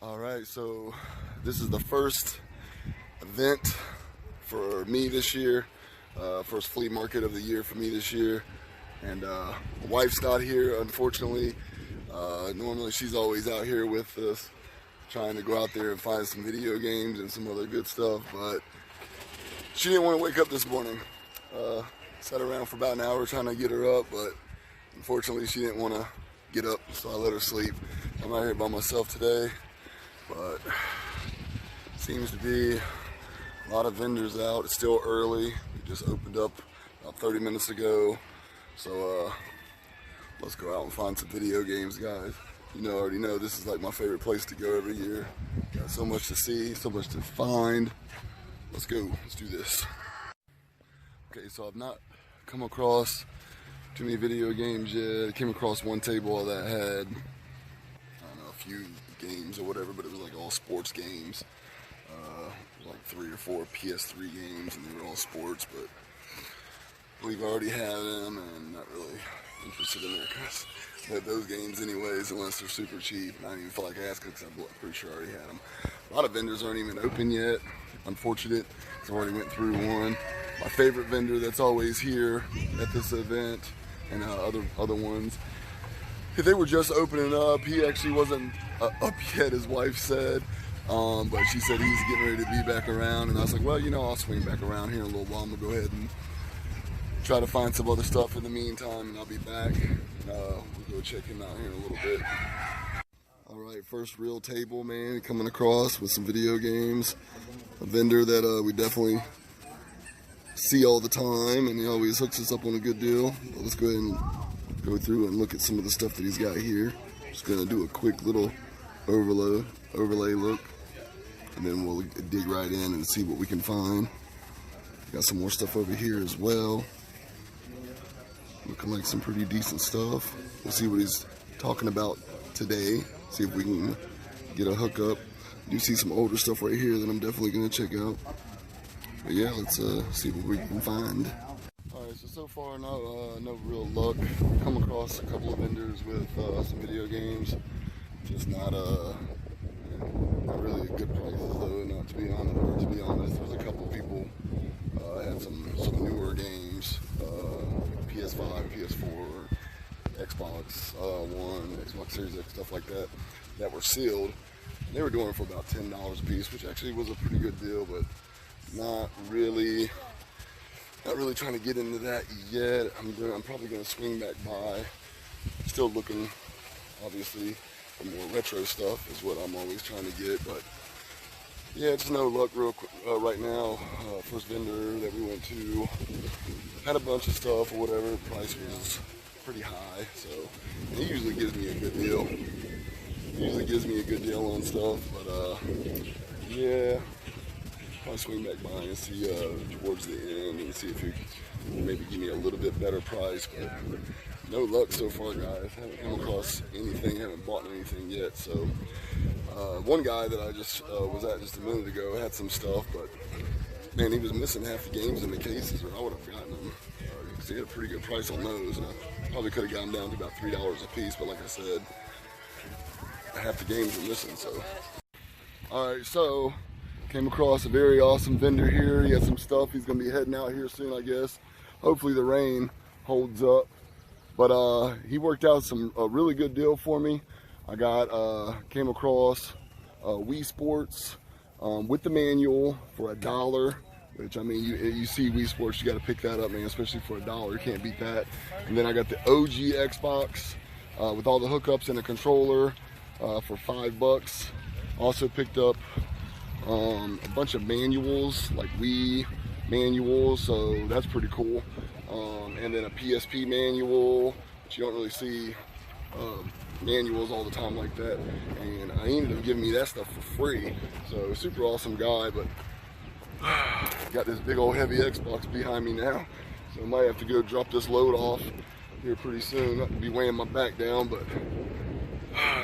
Alright, so this is the first event for me this year, first flea market of the year for me this year, and my wife's not here, unfortunately. Normally she's always out here with us, trying to go out there and find some video games and some other good stuff, but she didn't want to wake up this morning. Sat around for about an hour trying to get her up, but unfortunately she didn't want to get up, so I let her sleep. I'm out here by myself today. But seems to be a lot of vendors out. It's still early. It just opened up about 30 minutes ago. So let's go out and find some video games, guys. You know, I already know this is like my favorite place to go every year. Got so much to see, so much to find. Let's go. Let's do this. Okay, so I've not come across too many video games yet. I came across one table that had, I don't know, a few games or whatever, but it was like all sports games, like 3 or 4 PS3 games, and they were all sports, but I believe I already had them and not really interested in those games anyways, unless they're super cheap, and I didn't even feel like asking because I'm pretty sure I already had them. A lot of vendors aren't even open yet. Unfortunate, because I already went through one. My favorite vendor that's always here at this event, and other ones, if they were just opening up, he actually wasn't up yet, his wife said, but she said he's getting ready to be back around, and I was like, well, you know, I'll swing back around here in a little while. I'm gonna go ahead and try to find some other stuff in the meantime, and I'll be back. We'll go check him out here in a little bit. Alright, first real table, man, coming across with some video games. A vendor that we definitely see all the time, and he always hooks us up on a good deal. But let's go ahead and go through and look at some of the stuff that he's got here. Just gonna do a quick little overlay look, and then we'll dig right in and see what we can find. Got some more stuff over here as well, looking like some pretty decent stuff. We'll see what he's talking about today, see if we can get a hookup. You see some older stuff right here that I'm definitely gonna check out. But yeah, let's see what we can find. Alright, so far no real luck. Come across a couple of vendors with some video games. Just not really good prices though, not to be honest. There's a couple of people had some newer games, PS5, PS4, Xbox One, Xbox Series X, stuff like that, that were sealed. They were doing it for about $10 a piece, which actually was a pretty good deal, but not really trying to get into that yet. I'm probably going to swing back by. Still looking, obviously, for more retro stuff is what I'm always trying to get, but yeah, just no luck real quick right now. First vendor that we went to had a bunch of stuff or whatever. The price was pretty high, so he usually gives me a good deal. On stuff, but yeah, I'll swing back by and see towards the end and see if he can maybe give me a little bit better price, but no luck so far, guys. Haven't come across anything, haven't bought anything yet. So one guy that I just was at just a minute ago had some stuff, but man, he was missing half the games in the cases, or I would have gotten them, because he had a pretty good price on those, and I probably could have gotten down to about $3 a piece, but like I said, half the games are missing. So alright, so came across a very awesome vendor here. He has some stuff. He's gonna be heading out here soon, I guess. Hopefully the rain holds up, but he worked out a really good deal for me. I came across Wii Sports with the manual for $1, which, I mean, you see Wii Sports, you got to pick that up, man, especially for $1. You can't beat that. And then I got the OG Xbox with all the hookups and the controller for $5. Also picked up a bunch of manuals, like Wii manuals, so that's pretty cool. And then a PSP manual, which you don't really see manuals all the time like that. And I ended up giving me that stuff for free. So super awesome guy, but got this big old heavy Xbox behind me now. So I might have to go drop this load off here pretty soon. Not to be weighing my back down, but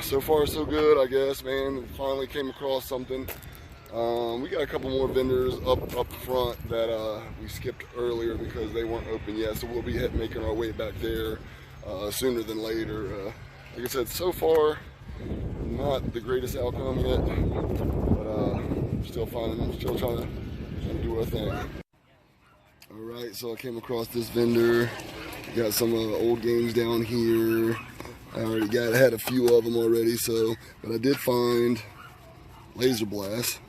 so far so good, I guess, man. Finally came across something. We got a couple more vendors up front that we skipped earlier because they weren't open yet, so we'll be making our way back there sooner than later. Like I said, so far not the greatest outcome yet, but still trying to do our thing. All right, so I came across this vendor. Got some old games down here. I already had a few of them already, but I did find Laser Blast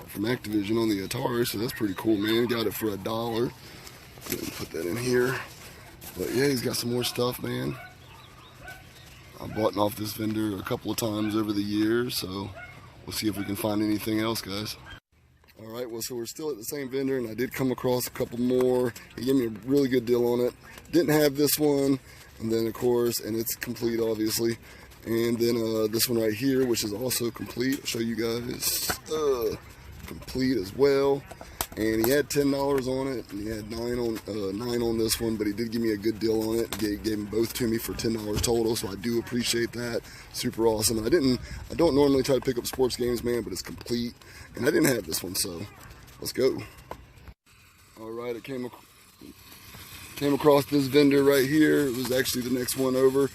from Activision on the Atari, so that's pretty cool, man. Got it for $1. Put that in here. But yeah, he's got some more stuff, man. I've bought off this vendor a couple of times over the years, so we'll see if we can find anything else, guys. All right, well, so we're still at the same vendor, and I did come across a couple more. He gave me a really good deal on it. Didn't have this one, and then, of course, and it's complete, obviously. And then this one right here, which is also complete. I'll show you guys. Complete as well. And he had $10 on it, and he had $9 on this one, but he did give me a good deal on it. Gave them both to me for $10 total, so I do appreciate that. Super awesome. I don't normally try to pick up sports games, man, but it's complete, and I didn't have this one, so let's go. All right, I came across this vendor right here. It was actually the next one over.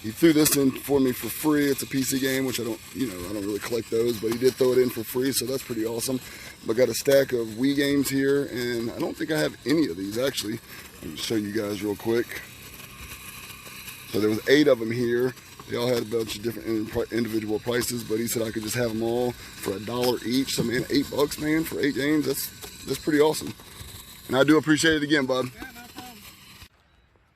He threw this in for me for free. It's a PC game, which I don't really collect those, but he did throw it in for free, so that's pretty awesome. I got a stack of Wii games here, and I don't think I have any of these, actually. Let me show you guys real quick. So there was 8 of them here. They all had a bunch of different individual prices, but he said I could just have them all for $1 each. So, man, $8, man, for 8 games, that's pretty awesome. And I do appreciate it again, bud.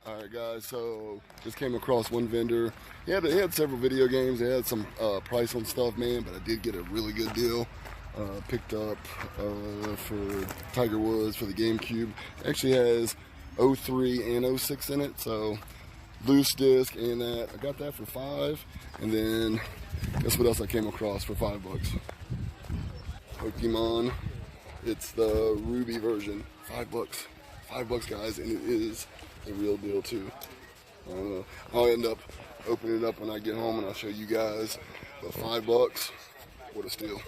Alright guys, so just came across one vendor. He had several video games. They had some price on stuff, man, but I did get a really good deal. Picked up for Tiger Woods for the GameCube. Actually has 03 and 06 in it, so loose disc and that. I got that for $5, and then guess what else I came across for $5? Pokemon. It's the Ruby version. $5. $5, guys, and it is the real deal too. I'll end up opening it up when I get home and I'll show you guys. But $5, what a steal.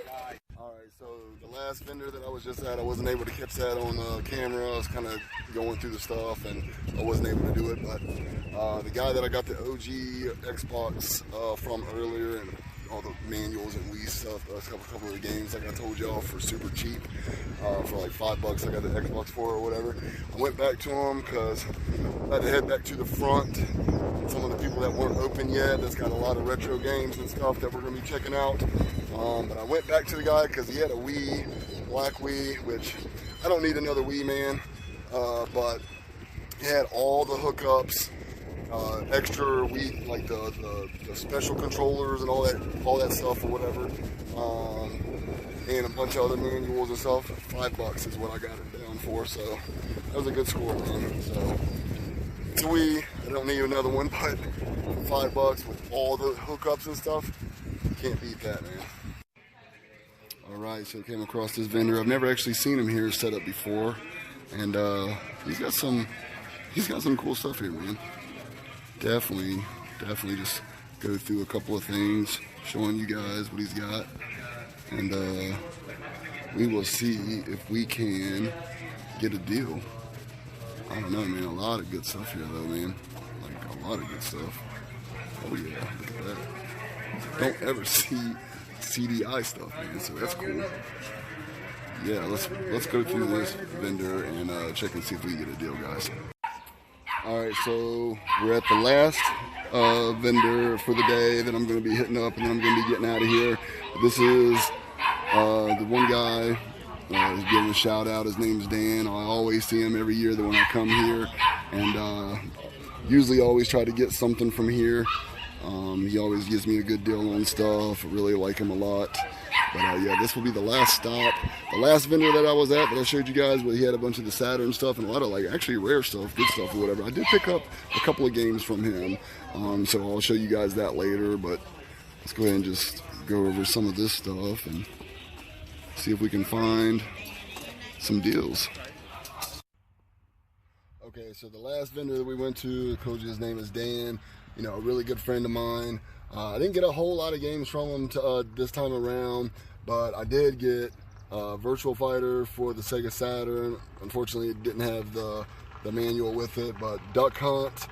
Alright, so the last vendor that I was just at, I wasn't able to catch that on camera. I was kind of going through the stuff and I wasn't able to do it, but the guy that I got the OG Xbox from earlier, and all the manuals and Wii stuff, a couple of the games like I told y'all for super cheap, for like $5 I got the Xbox for or whatever. I went back to him because I had to head back to the front. Some of the people that weren't open yet, that's got a lot of retro games and stuff that we're going to be checking out. But I went back to the guy because he had a Wii, black Wii, which I don't need another Wii, man, but he had all the hookups, extra Wii, like the special controllers and all that stuff or whatever, and a bunch of other manuals and stuff. $5 is what I got it down for, so that was a good score, man. So it's a Wii. I don't need another one, but $5 with all the hookups and stuff, can't beat that, man. All right, so I came across this vendor. I've never actually seen him here set up before, and he's got some cool stuff here, man. Definitely just go through a couple of things, showing you guys what he's got, and we will see if we can get a deal. I don't know, man. A lot of good stuff here, though, man. Like a lot of good stuff. Oh yeah, look at that. Don't ever see CDI stuff, man. So that's cool. Yeah, let's go through this vendor and check and see if we can get a deal, guys. Alright, so we're at the last vendor for the day that I'm going to be hitting up, and then I'm going to be getting out of here. This is the one guy who's giving a shout out. His name's Dan. I always see him every year that when I come here, and usually always try to get something from here. He always gives me a good deal on stuff. I really like him a lot. But yeah, this will be the last stop. The last vendor that I was at that I showed you guys, where he had a bunch of the Saturn stuff and a lot of like actually rare stuff, good stuff or whatever. I did pick up a couple of games from him, so I'll show you guys that later. But let's go ahead and just go over some of this stuff and see if we can find some deals. Okay, so the last vendor that we went to, I told you his name is Dan. You know, a really good friend of mine. I didn't get a whole lot of games from him this time around, but I did get Virtual Fighter for the Sega Saturn. Unfortunately, it didn't have the manual with it, but Duck Hunt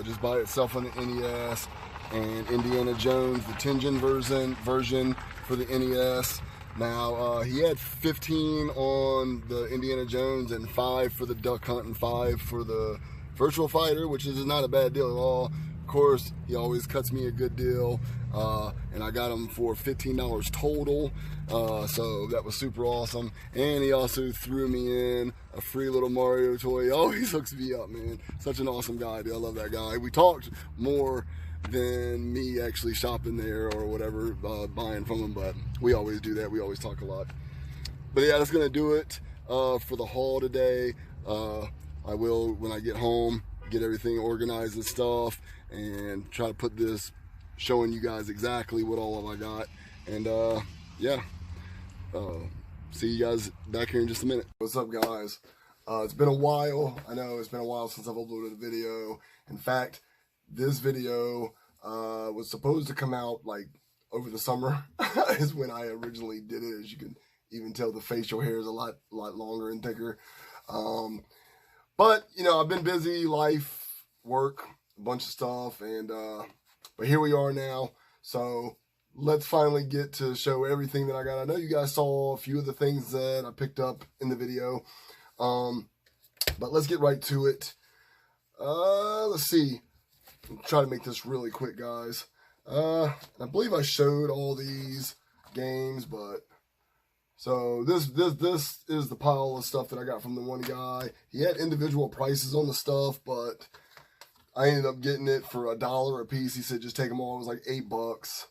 just by itself on the NES. and Indiana Jones, the Tengen version for the NES. Now, he had 15 on the Indiana Jones and 5 for the Duck Hunt and 5 for the Virtual Fighter, which is not a bad deal at all. Of course, he always cuts me a good deal, and I got him for $15 total, so that was super awesome. And he also threw me in a free little Mario toy. He always hooks me up, man. Such an awesome guy, dude. I love that guy. We talked more than me actually shopping there or whatever, buying from him, but we always do that. We always talk a lot. But yeah, that's gonna do it for the haul today. I will, when I get home, get everything organized and stuff, and try to put this showing you guys exactly what all of I got. And yeah, see you guys back here in just a minute. What's up, guys? It's been a while. I know it's been a while since I've uploaded a video. In fact, this video was supposed to come out like over the summer is when I originally did it. As you can even tell, the facial hair is a lot longer and thicker. But you know, I've been busy, life, work, a bunch of stuff, and but here we are now. So let's finally get to show everything that I got. I know you guys saw a few of the things that I picked up in the video, but let's get right to it. Let's see. I'll try to make this really quick, guys. I believe I showed all these games, but so this is the pile of stuff that I got from the one guy. He had individual prices on the stuff, but I ended up getting it for $1 a piece. He said just take them all. It was like $8.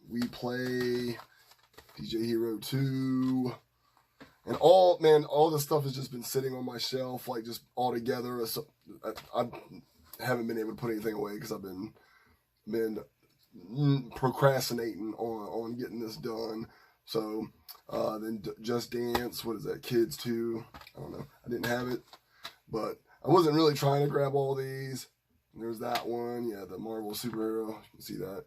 We Play, DJ Hero 2, and all this stuff has just been sitting on my shelf, like just all together. I haven't been able to put anything away because I've been procrastinating on getting this done. So then Just Dance, what is that, Kids 2, I don't know, I didn't have it, but I wasn't really trying to grab all these. There's that one, yeah, the Marvel superhero, you can see that,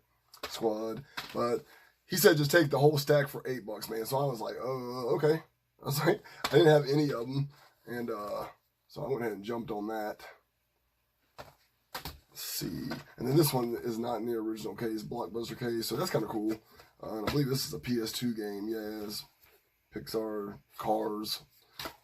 Squad, but he said just take the whole stack for $8, man, so I was like, oh, okay. I was like, I didn't have any of them, and so I went ahead and jumped on that. Let's see, and then this one is not in the original case, Blockbuster case, so that's kind of cool. And I believe this is a PS2 game, yes. Pixar Cars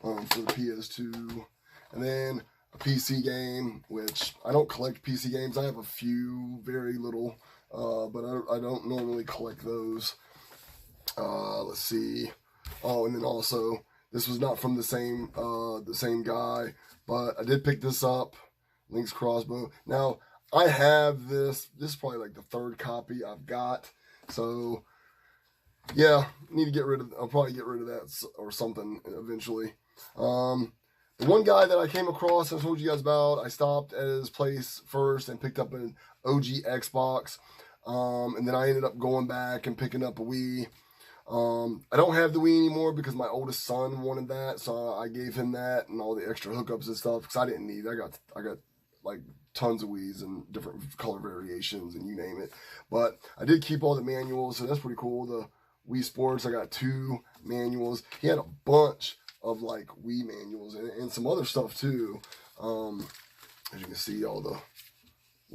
for the PS2. And then a PC game, which I don't collect PC games. I have a few, very little, but I don't normally collect those. Let's see. Oh, and then also, this was not from the same guy, but I did pick this up, Link's Crossbow. Now, I have this is probably like the 3rd copy I've got. So, yeah, I'll probably get rid of that or something eventually. The one guy that I came across and told you guys about, I stopped at his place first and picked up an OG Xbox. And then I ended up going back and picking up a Wii. I don't have the Wii anymore because my oldest son wanted that, so I gave him that and all the extra hookups and stuff because I didn't need it. I got like tons of Wiis and different color variations and you name it. But I did keep all the manuals, so that's pretty cool. The Wii Sports, I got 2 manuals. He had a bunch of like Wii manuals and some other stuff too. As you can see, all the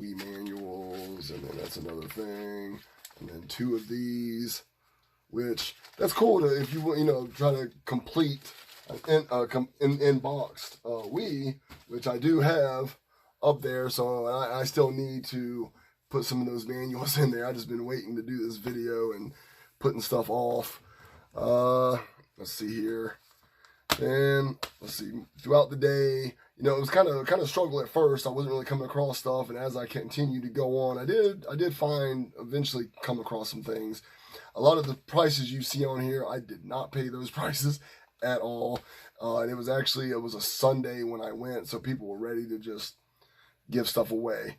Wii manuals, and then that's another thing. And then 2 of these, which that's cool to, if you try to complete an in-boxed Wii, which I do have up there, so I still need to put some of those manuals in there. I've just been waiting to do this video and putting stuff off. Let's see here. And let's see, throughout the day, it was kind of struggle at first. I wasn't really coming across stuff, and as I continued to go on, I did eventually come across some things. A lot of the prices you see on here, I did not pay those prices at all. And it was a Sunday when I went, so people were ready to just give stuff away.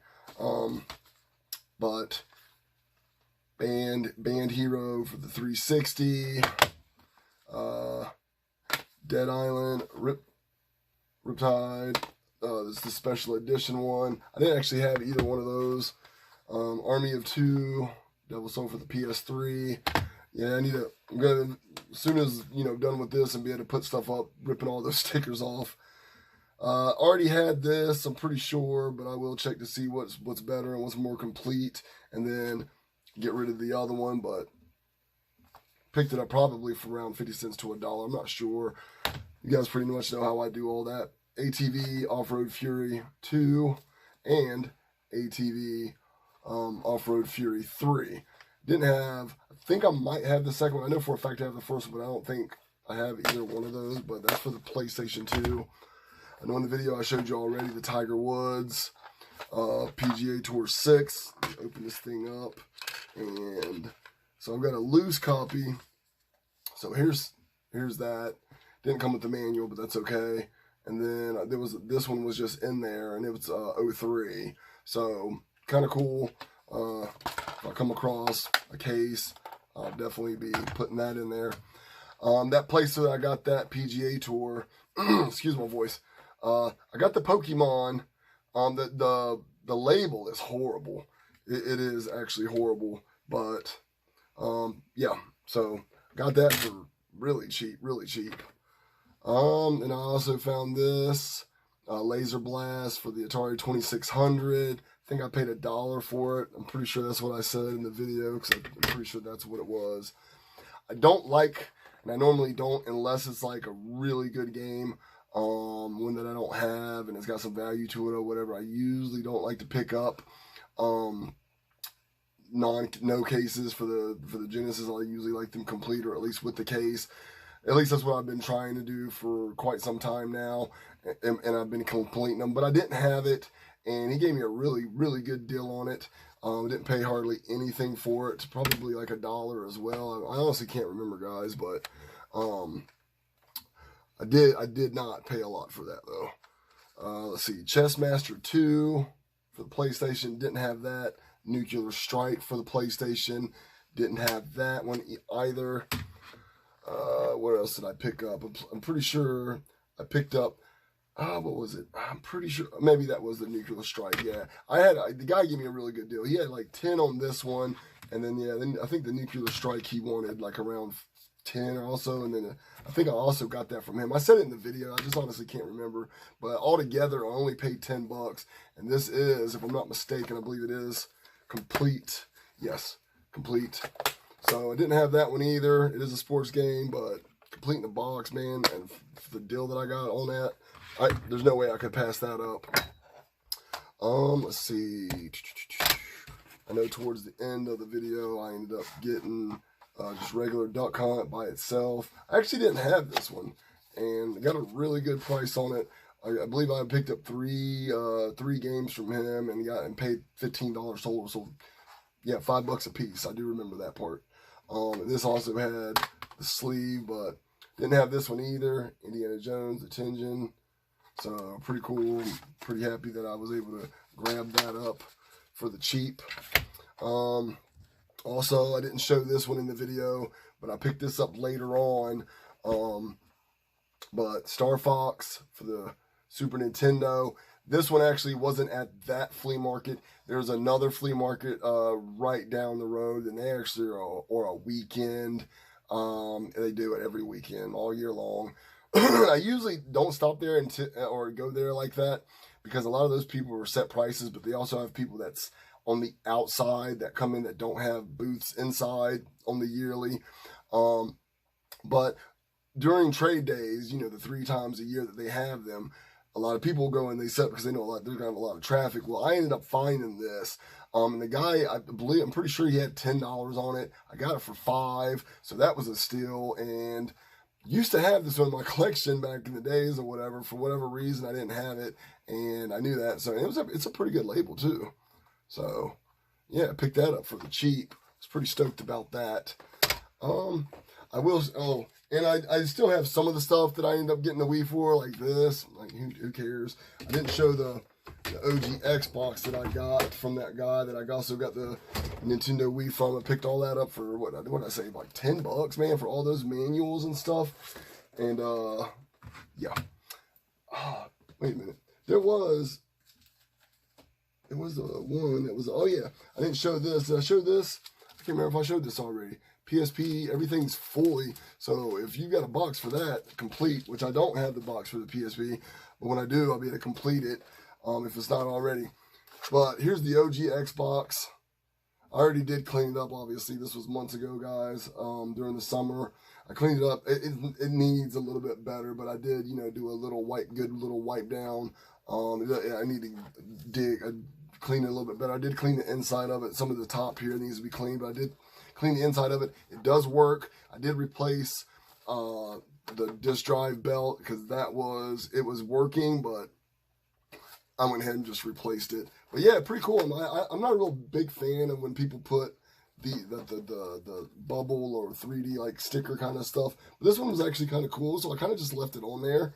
But Band Hero for the 360, Dead Island, Riptide, this is the special edition one. I didn't actually have either one of those. Army of Two, Devil's Soul for the PS3. Yeah, I'm gonna, as soon as, done with this and be able to put stuff up, ripping all those stickers off. Already had this, I'm pretty sure, but I will check to see what's better and what's more complete, and then get rid of the other one. But picked it up probably for around 50 cents to $1. I'm not sure. You guys pretty much know how I do all that. ATV Off-Road Fury 2 and ATV Off-Road Fury 3. Didn't have, I think I might have the second one. I know for a fact I have the first one, but I don't think I have either one of those, but that's for the PlayStation 2. I know in the video I showed you already the Tiger Woods PGA Tour 6. Let me open this thing up. And so I've got a loose copy. So here's that. Didn't come with the manual, but that's okay. And then this one was just in there, and it was 03. So kind of cool. If I come across a case, I'll definitely be putting that in there. That place that I got that PGA Tour, excuse my voice. I got the Pokemon. The label is horrible. It is actually horrible, but yeah. So got that for really cheap, really cheap. And I also found this Laser Blast for the Atari 2600. I think I paid $1 for it. I'm pretty sure that's what I said in the video, because I'm pretty sure that's what it was. I don't like, and I normally don't unless it's like a really good game, one that I don't have and it's got some value to it or whatever. I usually don't like to pick up no cases for the Genesis. I usually like them complete, or at least with the case. At least that's what I've been trying to do for quite some time now, and I've been completing them. But I didn't have it, and he gave me a really, really good deal on it. Didn't pay hardly anything for it. Probably like $1 as well. I honestly can't remember, guys, but I did not pay a lot for that though. Let's see, Chessmaster 2 for the PlayStation, didn't have that. Nuclear Strike for the PlayStation, didn't have that one either. What else did I pick up? I'm pretty sure I picked up, what was it? I'm pretty sure, maybe that was the Nuclear Strike, yeah. The guy gave me a really good deal. He had like 10 on this one, and then, yeah, then I think the Nuclear Strike he wanted like around 10 also, and then I think I also got that from him. I said it in the video, I just honestly can't remember, but altogether I only paid $10, and this is, if I'm not mistaken, I believe it is complete. Yes, complete. So I didn't have that one either. It is a sports game, but complete in the box, man, and for the deal that I got on that, there's no way I could pass that up. Let's see. I know towards the end of the video, I ended up getting just regular duck hunt by itself. I actually didn't have this one, and I got a really good price on it. I believe I picked up three games from him, and paid $15 total. So yeah, $5 a piece. I do remember that part. This also had the sleeve, but didn't have this one either. Indiana Jones, the Tinjin. So pretty cool. Pretty happy that I was able to grab that up for the cheap. Also, I didn't show this one in the video, but I picked this up later on. But Star Fox for the Super Nintendo. This one actually wasn't at that flea market. There's another flea market right down the road, and they actually are a weekend. They do it every weekend, all year long. I usually don't stop there or go there like that, because a lot of those people are set prices, but they also have people that's on the outside that come in that don't have booths inside on the yearly. But during trade days, you know, the 3 times a year that they have them, a lot of people go and they set because they know they're gonna have a lot of traffic. Well, I ended up finding this. And the guy, I'm pretty sure he had $10 on it. I got it for $5, so that was a steal. And used to have this one in my collection back in the days or whatever. For whatever reason, I didn't have it, and I knew that. So it's a pretty good label too. So yeah, I picked that up for the cheap. I was pretty stoked about that. And I still have some of the stuff that I ended up getting the Wii for, like this. Like, who cares? I didn't show the OG Xbox that I got from that guy that I also got the Nintendo Wii from. I picked all that up for, what did I say, like $10, man, for all those manuals and stuff. And, yeah. Wait a minute. There was one that was, oh yeah, I didn't show this. Did I show this? I can't remember if I showed this already. PSP, everything's fully. So if you got a box for that, complete, which I don't have the box for the PSP, but when I do, I'll be able to complete it if it's not already. But here's the OG Xbox. I already did clean it up, obviously. This was months ago, guys, during the summer. I cleaned it up. It needs a little bit better, but I did, you know, do a little good little wipe down. I need to clean it a little bit better. I did clean the inside of it. Some of the top here needs to be cleaned, but I did clean the inside of it. It does work. I did replace the disk drive belt because it was working, but I went ahead and just replaced it. But yeah, pretty cool. I'm not a real big fan of when people put the bubble or 3D like sticker kind of stuff. But this one was actually kind of cool, so I kind of just left it on there.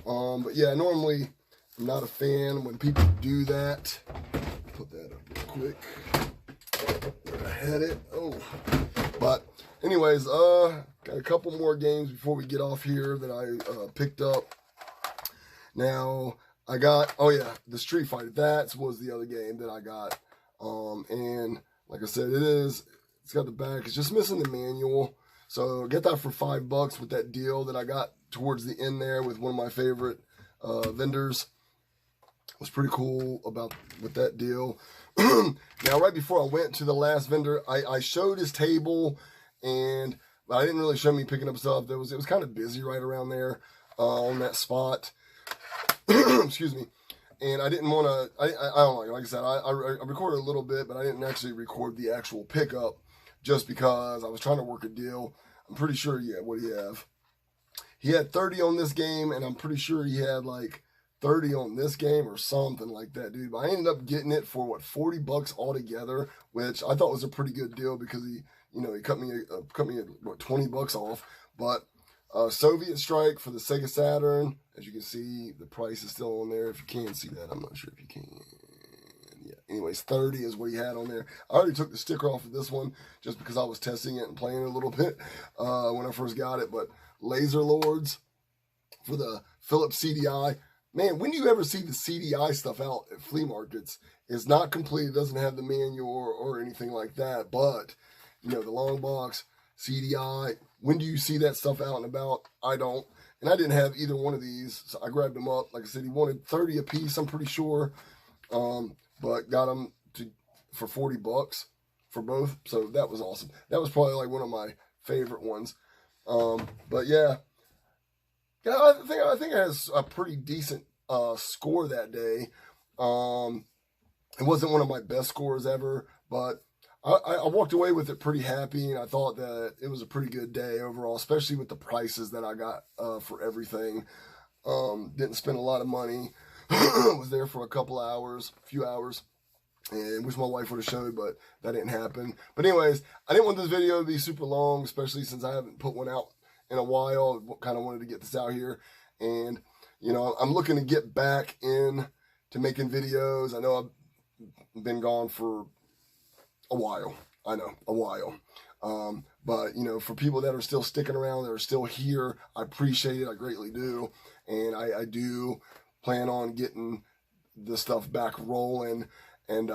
But yeah, normally I'm not a fan when people do that. Put that up real quick. Where I had it. Oh. But anyways, got a couple more games before we get off here that I picked up. Now, I got, oh yeah, the Street Fighter. That was the other game that I got. And like I said, it's got the back. It's just missing the manual. So get that for $5 with that deal that I got towards the end there with one of my favorite vendors. It was pretty cool with that deal. Now, right before I went to the last vendor, I showed his table, but I didn't really show me picking up stuff. It was kind of busy right around there on that spot. Excuse me. And I didn't want to, I don't know, like I said, I recorded a little bit, but I didn't actually record the actual pickup just because I was trying to work a deal. I'm pretty sure, yeah, what do you have? He had 30 on this game, and I'm pretty sure he had like 30 on this game or something like that, dude. But I ended up getting it for, what, $40 altogether, which I thought was a pretty good deal because he cut me what, $20 off. But Soviet Strike for the Sega Saturn. As you can see, the price is still on there. If you can see that, I'm not sure if you can. Yeah. Anyways, 30 is what he had on there. I already took the sticker off of this one just because I was testing it and playing it a little bit when I first got it. But Laser Lords for the Philips CDI. Man, when do you ever see the CDI stuff out at flea markets? It's not complete. It doesn't have the manual or anything like that. But, you know, the long box, CDI. When do you see that stuff out and about? I don't. And I didn't have either one of these, so I grabbed them up. Like I said, he wanted 30 a piece, I'm pretty sure. But got them for $40 for both. So that was awesome. That was probably like one of my favorite ones. But yeah. Yeah, I think I had a pretty decent score that day. It wasn't one of my best scores ever, but I walked away with it pretty happy, and I thought that it was a pretty good day overall, especially with the prices that I got for everything. Didn't spend a lot of money. Was there for a few hours, and wish my wife would have showed, but that didn't happen. But anyways, I didn't want this video to be super long, especially since I haven't put one out in a while. Kind of wanted to get this out here, and you know, I'm looking to get back in to making videos. I know I've been gone for a while. I know, a while. But, you know, for people that are still sticking around, that are still here, I appreciate it. I greatly do. And I do plan on getting the stuff back rolling. And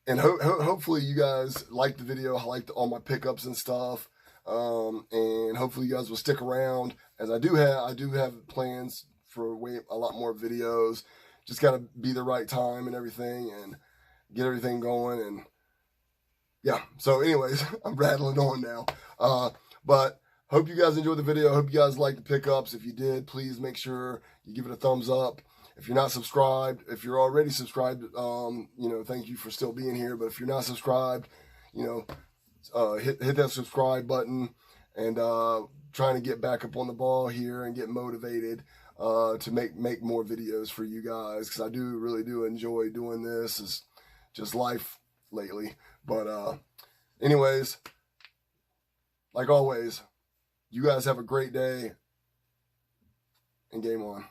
hopefully you guys liked the video. I liked all my pickups and stuff. And hopefully you guys will stick around, as I do have plans for a lot more videos. Just got to be the right time and everything, and get everything going. And yeah, so anyways, I'm rattling on now. But hope you guys enjoyed the video. Hope you guys liked the pickups. If you did, please make sure you give it a thumbs up. If you're not subscribed, if you're already subscribed, you know, thank you for still being here. But if you're not subscribed, you know, hit that subscribe button, and trying to get back up on the ball here and get motivated to make more videos for you guys, because I really do enjoy doing this. It's just life lately. But anyways, like always, you guys have a great day, and game on.